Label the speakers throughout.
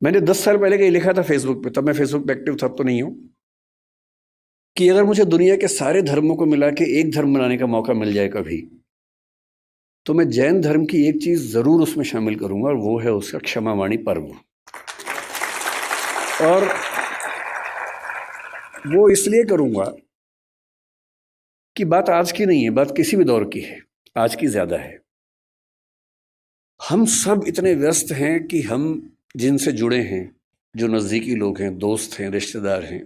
Speaker 1: मैंने 10 साल पहले कहीं लिखा था फेसबुक पे, तब मैं फेसबुक पे एक्टिव था, अब तो नहीं हूं, कि अगर मुझे दुनिया के सारे धर्मों को मिला के एक धर्म बनाने का मौका मिल जाए कभी, तो मैं जैन धर्म की एक चीज जरूर उसमें शामिल करूंगा, और वो है उसका क्षमावाणी पर्व। और वो इसलिए करूंगा कि बात आज की नहीं है, बात किसी भी दौर की है, आज की ज्यादा है। हम सब इतने व्यस्त हैं कि हम जिनसे जुड़े हैं, जो नजदीकी लोग हैं, दोस्त हैं, रिश्तेदार हैं,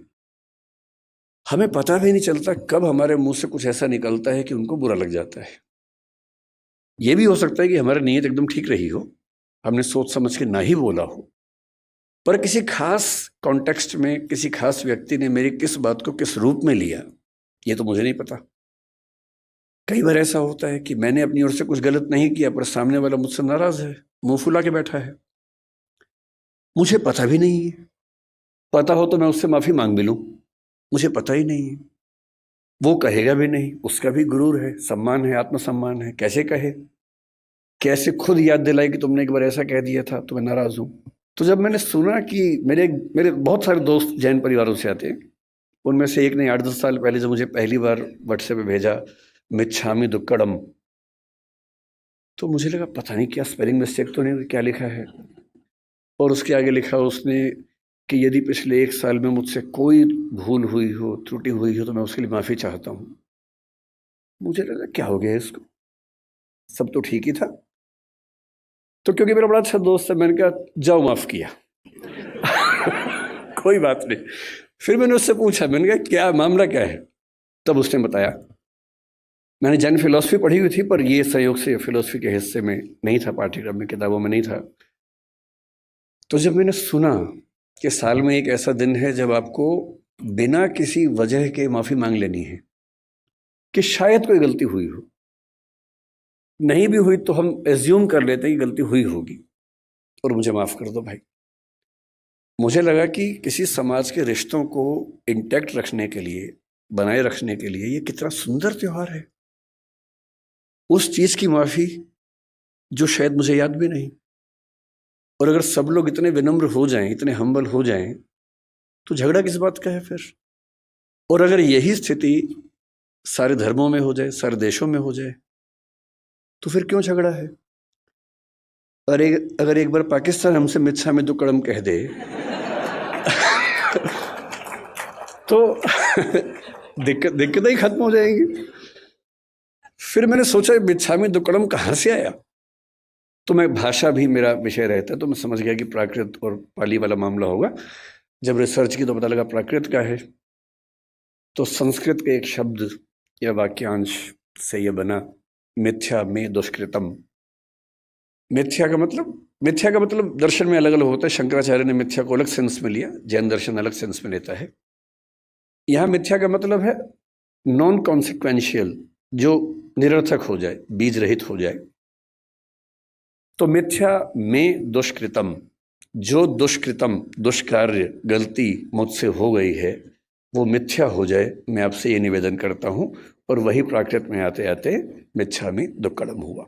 Speaker 1: हमें पता भी नहीं चलता कब हमारे मुंह से कुछ ऐसा निकलता है कि उनको बुरा लग जाता है। ये भी हो सकता है कि हमारी नीयत एकदम ठीक रही हो, हमने सोच समझ के ना ही बोला हो, पर किसी खास कॉन्टेक्स्ट में किसी खास व्यक्ति ने मेरी किस बात को किस रूप में लिया, ये तो मुझे नहीं पता। कई बार ऐसा होता है कि मैंने अपनी ओर से कुछ गलत नहीं किया, पर सामने वाला मुझसे नाराज है, मुंह फुला के बैठा है, मुझे पता भी नहीं है। पता हो तो मैं उससे माफी मांग भी लूं, मुझे पता ही नहीं है। वो कहेगा भी नहीं, उसका भी गुरूर है, सम्मान है, आत्मसम्मान है, कैसे कहे, कैसे खुद याद दिलाए कि तुमने एक बार ऐसा कह दिया था तो मैं नाराज हूं। तो जब मैंने सुना कि मेरे मेरे बहुत सारे दोस्त जैन परिवारों से आते हैं, उनमें से एक ने 8-10 साल पहले जब मुझे पहली बार व्हाट्सएप पे भेजा मिच्छामी दुक्कड़म, तो मुझे लगा पता नहीं क्या स्पेलिंग मिस्टेक तो नहीं, क्या लिखा है। और उसके आगे लिखा उसने कि यदि पिछले 1 साल में मुझसे कोई भूल हुई हो, त्रुटि हुई हो, तो मैं उसके लिए माफ़ी चाहता हूँ। मुझे लगा क्या हो गया इसको, सब तो ठीक ही था। तो क्योंकि मेरा बड़ा अच्छा दोस्त है, मैंने कहा जाओ माफ़ किया। कोई बात नहीं। फिर मैंने उससे पूछा, मैंने कहा क्या मामला क्या है, तब उसने बताया। मैंने जैन फिलोसफी पढ़ी हुई थी, पर ये संयोग से फिलोसफी के हिस्से में नहीं था, पाठ्यक्रम में, किताबों में नहीं था। तो जब मैंने सुना कि साल में एक ऐसा दिन है जब आपको बिना किसी वजह के माफ़ी मांग लेनी है, कि शायद कोई गलती हुई हो, नहीं भी हुई तो हम एज्यूम कर लेते हैं कि गलती हुई होगी, और मुझे माफ़ कर दो भाई। मुझे लगा कि किसी समाज के रिश्तों को इंटैक्ट रखने के लिए, बनाए रखने के लिए, ये कितना सुंदर त्योहार है। उस चीज़ की माफ़ी जो शायद मुझे याद भी नहीं। और अगर सब लोग इतने विनम्र हो जाएं, इतने हम्बल हो जाएं, तो झगड़ा किस बात का है फिर। और अगर यही स्थिति सारे धर्मों में हो जाए, सारे देशों में हो जाए, तो फिर क्यों झगड़ा है। और अगर एक बार पाकिस्तान हमसे मिच्छामी दुक्कड़म कह दे तो दिक्कतें ही खत्म हो जाएंगी। फिर मैंने सोचा मिच्छामी दुक्कड़म कहाँ से आया। तो मैं, भाषा भी मेरा विषय रहता है, तो मैं समझ गया कि प्राकृत और पाली वाला मामला होगा। जब रिसर्च की तो पता लगा प्राकृत का है। तो संस्कृत के एक शब्द या वाक्यांश से यह बना मिथ्या में दुष्कृतम। मिथ्या का मतलब दर्शन में अलग अलग होता है। शंकराचार्य ने मिथ्या को अलग सेंस में लिया, जैन दर्शन अलग सेंस में लेता है। यहां मिथ्या का मतलब है नॉन कॉन्सिक्वेंशियल, जो निरर्थक हो जाए, बीज रहित हो जाए। तो मिथ्या में दुष्कृतम, जो दुष्कृतम, दुष्कार्य, गलती मुझसे हो गई है, वो मिथ्या हो जाए, मैं आपसे ये निवेदन करता हूं। और वही प्राकृत में आते आते मिथ्या में दुक्कड़म हुआ।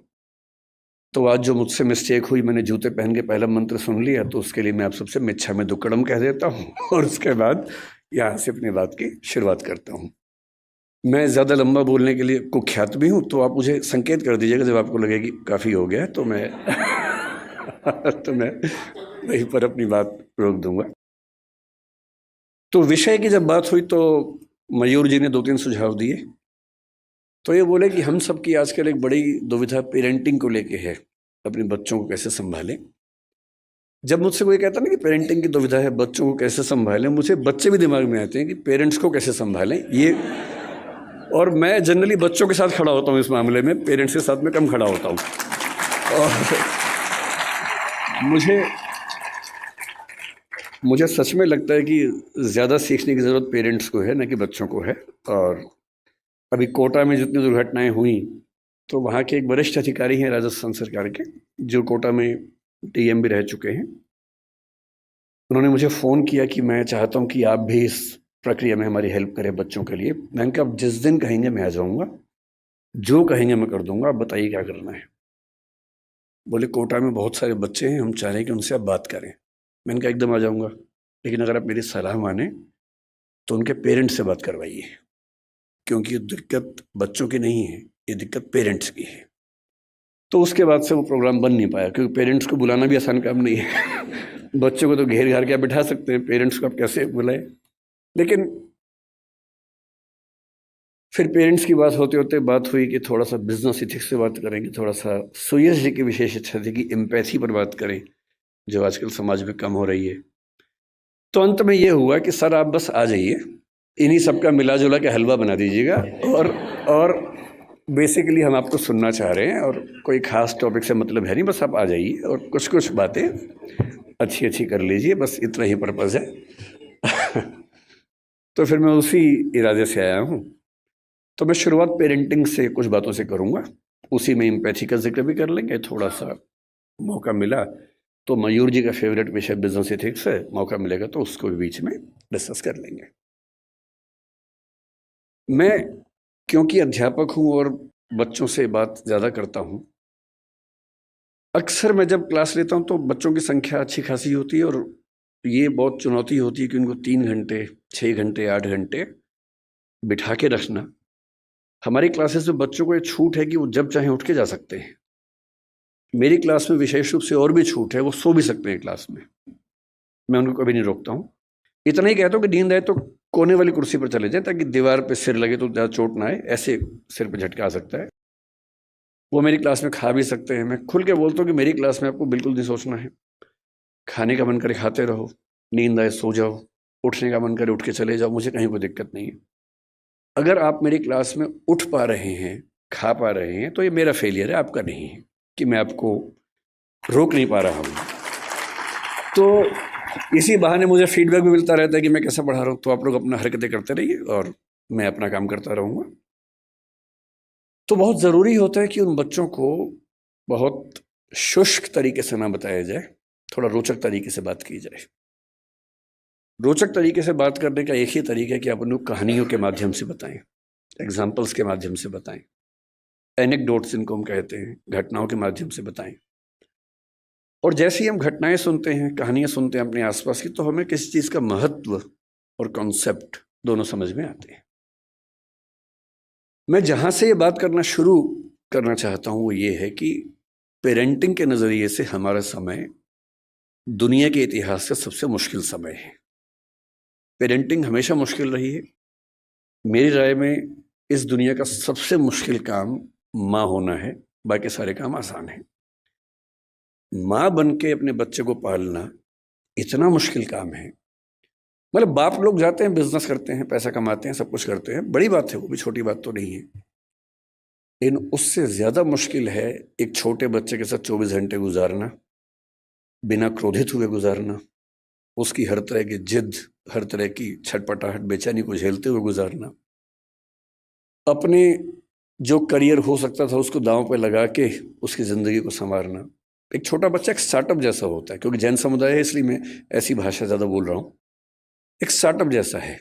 Speaker 1: तो आज जो मुझसे मिस्टेक हुई, मैंने जूते पहन के पहला मंत्र सुन लिया, तो उसके लिए मैं आप सबसे मिच्छा में दुक्कड़म कह देता हूँ और उसके बाद यहाँ से अपनी बात की शुरुआत करता हूँ। मैं ज़्यादा लंबा बोलने के लिए कुख्यात भी हूँ, तो आप मुझे संकेत कर दीजिएगा जब आपको लगे कि काफ़ी हो गया है, तो मैं तो मैं वहीं पर अपनी बात रोक दूंगा। तो विषय की जब बात हुई तो मयूर जी ने 2-3 सुझाव दिए। तो ये बोले कि हम सब की आजकल एक बड़ी दुविधा पेरेंटिंग को लेके है, अपने बच्चों को कैसे संभालें। जब मुझसे कोई कहता ना कि पेरेंटिंग की दुविधा है, बच्चों को कैसे संभालें, मुझे बच्चे भी दिमाग में आते हैं कि पेरेंट्स को कैसे संभालें ये। और मैं जनरली बच्चों के साथ खड़ा होता हूँ इस मामले में, पेरेंट्स के साथ में कम खड़ा होता हूँ। और मुझे मुझे सच में लगता है कि ज़्यादा सीखने की ज़रूरत पेरेंट्स को है, ना कि बच्चों को है। और अभी कोटा में जितनी दुर्घटनाएं हुई, तो वहाँ के एक वरिष्ठ अधिकारी हैं राजस्थान सरकार के, जो कोटा में डीएम भी रह चुके हैं। उन्होंने मुझे फ़ोन किया कि मैं चाहता हूँ कि आप भी इस प्रक्रिया में हमारी हेल्प करें बच्चों के लिए। मैंने कहा जिस दिन कहेंगे मैं आ जाऊँगा, जो कहेंगे मैं कर दूंगा, आप बताइए क्या करना है। बोले कोटा में बहुत सारे बच्चे हैं, हम चाह रहे हैं कि उनसे आप बात करें। मैंने कहा एकदम आ जाऊँगा, लेकिन अगर आप मेरी सलाह माने तो उनके पेरेंट्स से बात करवाइए, क्योंकि ये दिक्कत बच्चों की नहीं है, ये दिक्कत पेरेंट्स की है। तो उसके बाद से वो प्रोग्राम बन नहीं पाया, क्योंकि पेरेंट्स को बुलाना भी आसान काम नहीं है बच्चों को तो घेर घार के आप बिठा सकते हैं, पेरेंट्स को आप कैसे बुलाएं। लेकिन फिर पेरेंट्स की बात होते होते बात हुई कि थोड़ा सा बिजनेस इथिक्स से बात करेंगे, थोड़ा सा सुयश जी की विशेष इच्छा थी कि एम्पैथी पर बात करें, जो आजकल समाज में कम हो रही है। तो अंत में ये हुआ कि सर आप बस आ जाइए, इन्हीं सबका मिला जुला के हलवा बना दीजिएगा, और बेसिकली हम आपको सुनना चाह रहे हैं, और कोई ख़ास टॉपिक से मतलब है नहीं, बस आप आ जाइए और कुछ कुछ बातें अच्छी अच्छी कर लीजिए, बस इतना ही पर्पज़ है तो फिर मैं उसी इरादे से आया हूँ। तो मैं शुरुआत पेरेंटिंग से कुछ बातों से करूँगा, उसी में एम्पैथी का जिक्र भी कर लेंगे, थोड़ा सा मौका मिला तो मयूर जी का फेवरेट विषय बिजनेस एथिक्स है, मौका मिलेगा तो उसको भी बीच में डिस्कस कर लेंगे। मैं क्योंकि अध्यापक हूँ और बच्चों से बात ज़्यादा करता हूँ, अक्सर मैं जब क्लास लेता हूँ तो बच्चों की संख्या अच्छी खासी होती है, और ये बहुत चुनौती होती है कि उनको 3 घंटे 6 घंटे 8 घंटे बिठा के रखना। हमारी क्लासेस में बच्चों को ये छूट है कि वो जब चाहें उठ के जा सकते हैं। मेरी क्लास में विशेष रूप से और भी छूट है, वो सो भी सकते हैं क्लास में, मैं उनको कभी नहीं रोकता हूँ। इतना ही कहता हूँ कि नींद आए तो कोने वाली कुर्सी पर चले जाए, ताकि दीवार पे सिर लगे तो ज़्यादा चोट ना आए, ऐसे सिर पे झटका आ सकता है। वो मेरी क्लास में खा भी सकते हैं। मैं खुल के बोलता हूँ कि मेरी क्लास में आपको बिल्कुल नहीं सोचना है, खाने का मन करे खाते रहो, नींद आए सो जाओ, उठने का मन करे उठ के चले जाओ, मुझे कहीं कोई दिक्कत नहीं है। अगर आप मेरी क्लास में उठ पा रहे हैं, खा पा रहे हैं, तो ये मेरा फेलियर है, आपका नहीं है कि मैं आपको रोक नहीं पा रहा हूँ। तो इसी बहाने मुझे फीडबैक भी मिलता रहता है कि मैं कैसा पढ़ा रहा हूँ, तो आप लोग अपना हरकतें करते रहिए और मैं अपना काम करता रहूँगा। तो बहुत ज़रूरी होता है कि उन बच्चों को बहुत शुष्क तरीके से ना बताया जाए, थोड़ा रोचक तरीके से बात की जाए। रोचक तरीके से बात करने का एक ही तरीका है कि आप उनको कहानियों के माध्यम से बताएं, एग्जाम्पल्स के माध्यम से बताएं, एनेक्डोट्स इनको हम कहते हैं, घटनाओं के माध्यम से बताएं। और जैसे ही हम घटनाएं सुनते हैं, कहानियां सुनते हैं अपने आसपास की, तो हमें किसी चीज़ का महत्व और कॉन्सेप्ट दोनों समझ में आते हैं। मैं जहाँ से ये बात करना शुरू करना चाहता हूँ वो ये है कि पेरेंटिंग के नज़रिए से हमारा समय दुनिया के इतिहास का सबसे मुश्किल समय है। पेरेंटिंग हमेशा मुश्किल रही है। मेरी राय में इस दुनिया का सबसे मुश्किल काम माँ होना है, बाकी सारे काम आसान हैं। माँ बन के अपने बच्चे को पालना इतना मुश्किल काम है। मतलब बाप लोग जाते हैं, बिजनेस करते हैं, पैसा कमाते हैं, सब कुछ करते हैं, बड़ी बात है, वो भी छोटी बात तो नहीं है। लेकिन उससे ज़्यादा मुश्किल है एक छोटे बच्चे के साथ 24 घंटे गुजारना, बिना क्रोधित हुए गुजारना, उसकी हर तरह की जिद, हर तरह की छटपटाहट, बेचैनी को झेलते हुए गुजारना, अपने जो करियर हो सकता था उसको दांव पे लगा के उसकी ज़िंदगी को संवारना। एक छोटा बच्चा एक स्टार्टअप जैसा होता है, क्योंकि जैन समुदाय है इसलिए मैं ऐसी भाषा ज़्यादा बोल रहा हूँ। एक स्टार्टअप जैसा है,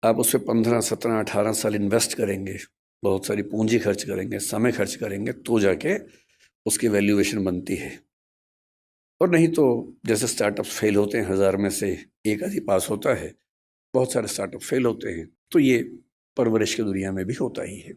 Speaker 1: आप उस पर 15, 17, 18 साल इन्वेस्ट करेंगे, बहुत सारी पूंजी खर्च करेंगे, समय खर्च करेंगे, तो जाके उसकी वैल्यूएशन बनती है। और नहीं तो जैसे स्टार्टअप फेल होते हैं, 1000 में से एक आदि पास होता है, बहुत सारे स्टार्टअप फेल होते हैं। तो ये परवरिश की दुनिया में भी होता ही है।